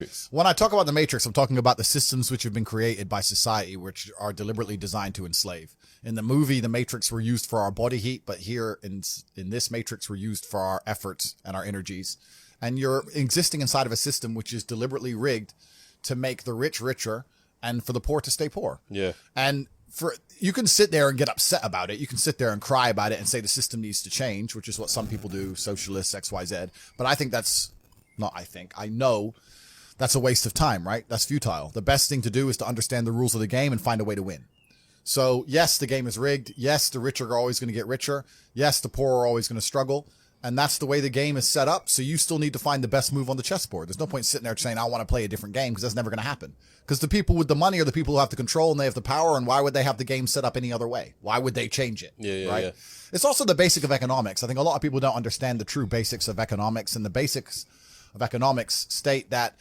Matrix? When I talk about the Matrix, I'm talking about the systems which have been created by society, which are deliberately designed to enslave. In the movie, the Matrix were used for our body heat, but here in this Matrix, we're used for our efforts and our energies. And you're existing inside of a system which is deliberately rigged to make the rich richer and for the poor to stay poor. Yeah. And you can sit there and get upset about it. You can sit there and cry about it and say the system needs to change, which is what some people do, socialists, XYZ. But I know that's a waste of time, right? That's futile. The best thing to do is to understand the rules of the game and find a way to win. So yes, the game is rigged. Yes, the rich are always going to get richer. Yes, the poor are always going to struggle. And that's the way the game is set up. So you still need to find the best move on the chessboard. There's no point sitting there saying, I want to play a different game, because that's never going to happen. Because the people with the money are the people who have the control and they have the power. And why would they have the game set up any other way? Why would they change it? Right? Yeah. It's also the basic of economics. I think a lot of people don't understand the true basics of economics. And the basics of economics state that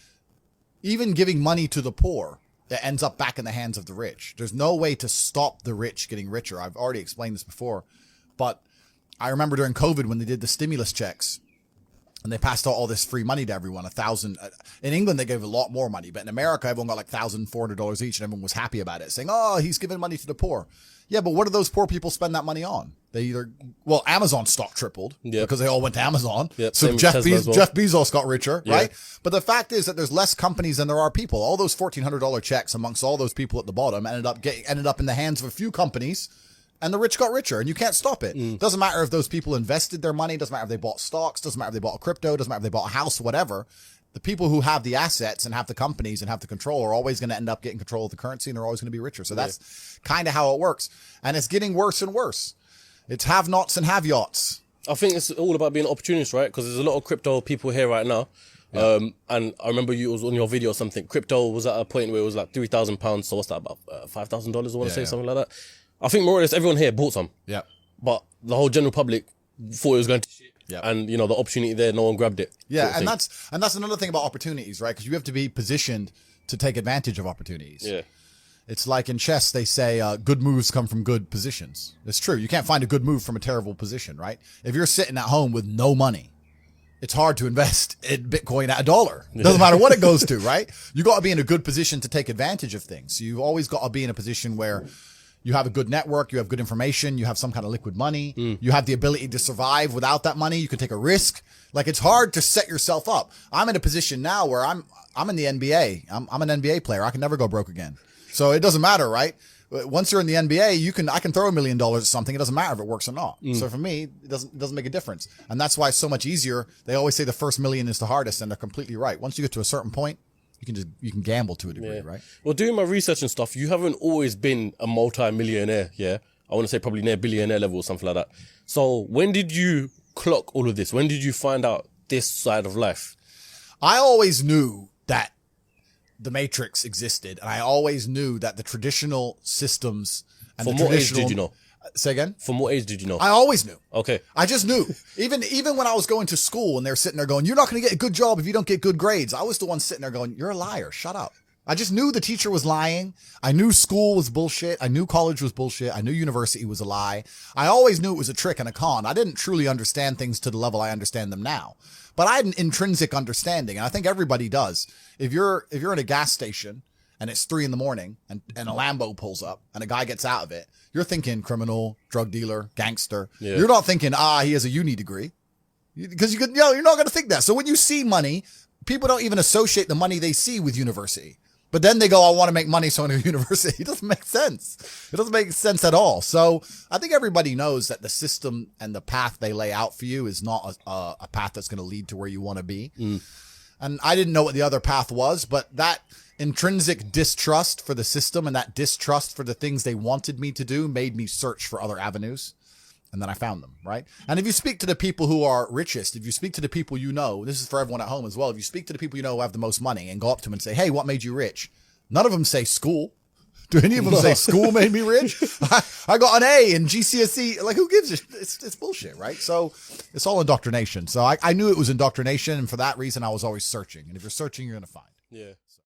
even giving money to the poor, it ends up back in the hands of the rich. There's no way to stop the rich getting richer. I've already explained this before, but I remember during COVID when they did the stimulus checks and they passed out all this free money to everyone, $1,000. In England, they gave a lot more money, but in America, everyone got like $1,400 each and everyone was happy about it, saying, oh, he's giving money to the poor. Yeah, but what do those poor people spend that money on? Amazon stock tripled because they all went to Amazon. So Jeff Bezos got richer, right? But the fact is that there's less companies than there are people. All those $1,400 checks amongst all those people at the bottom ended up in the hands of a few companies. And the rich got richer, and you can't stop it. Doesn't matter if those people invested their money. Doesn't matter if they bought stocks. Doesn't matter if they bought crypto. Doesn't matter if they bought a house, whatever. The people who have the assets and have the companies and have the control are always going to end up getting control of the currency, and they're always going to be richer. So that's kind of how it works. And it's getting worse and worse. It's have-nots and have-yachts. I think it's all about being an opportunist, right? Because there's a lot of crypto people here right now. Yeah. And I remember you was on your video or something. Crypto was at a point where it was like £3,000. So what's that, about $5,000? I want to say something like that. I think more or less everyone here bought some. Yeah. But the whole general public thought it was going to shit. Yeah. And, the opportunity there, no one grabbed it. Yeah, and that's another thing about opportunities, right? Because you have to be positioned to take advantage of opportunities. Yeah. It's like in chess, they say good moves come from good positions. It's true. You can't find a good move from a terrible position, right? If you're sitting at home with no money, it's hard to invest in Bitcoin at $1. It doesn't matter what it goes to, right? You got to be in a good position to take advantage of things. So you've always got to be in a position where you have a good network, you have good information, you have some kind of liquid money, you have the ability to survive without that money, you can take a risk. Like, it's hard to set yourself up. I'm in a position now where I'm in the NBA. I'm an NBA player. I can never go broke again. So it doesn't matter, right? Once you're in the NBA, I can throw $1 million at something. It doesn't matter if it works or not. So for me, it doesn't make a difference. And that's why it's so much easier. They always say the first million is the hardest, and they're completely right. Once you get to a certain point, you can gamble to a degree, right? Well, doing my research and stuff, you haven't always been a multi-millionaire, yeah? I want to say probably near billionaire level or something like that. So when did you clock all of this? When did you find out this side of life? I always knew that the Matrix existed, and I always knew that the traditional systems and From what age did you know? Say again? From what age did you know? I always knew. Okay. I just knew. Even when I was going to school and they're sitting there going, you're not going to get a good job if you don't get good grades. I was the one sitting there going, you're a liar. Shut up. I just knew the teacher was lying. I knew school was bullshit. I knew college was bullshit. I knew university was a lie. I always knew it was a trick and a con. I didn't truly understand things to the level I understand them now. But I had an intrinsic understanding, and I think everybody does. If you're in a gas station and it's 3 a.m. and a Lambo pulls up and a guy gets out of it, you're thinking criminal, drug dealer, gangster. Yeah. You're not thinking, he has a uni degree. Because you're not going to think that. So when you see money, people don't even associate the money they see with university. But then they go, I want to make money, so I'm going to university. It doesn't make sense. It doesn't make sense at all. So I think everybody knows that the system and the path they lay out for you is not a path that's going to lead to where you want to be. And I didn't know what the other path was, but that intrinsic distrust for the system and that distrust for the things they wanted me to do made me search for other avenues. And then I found them, right? And if you speak to the people who are richest, if you speak to the people you know, this is for everyone at home as well. If you speak to the people you know who have the most money and go up to them and say, hey, what made you rich? None of them say school. Do any of them say school made me rich? I got an A in GCSE. Like, who gives a shit? It's bullshit, right? So it's all indoctrination. So I knew it was indoctrination. And for that reason, I was always searching. And if you're searching, you're going to find. Yeah.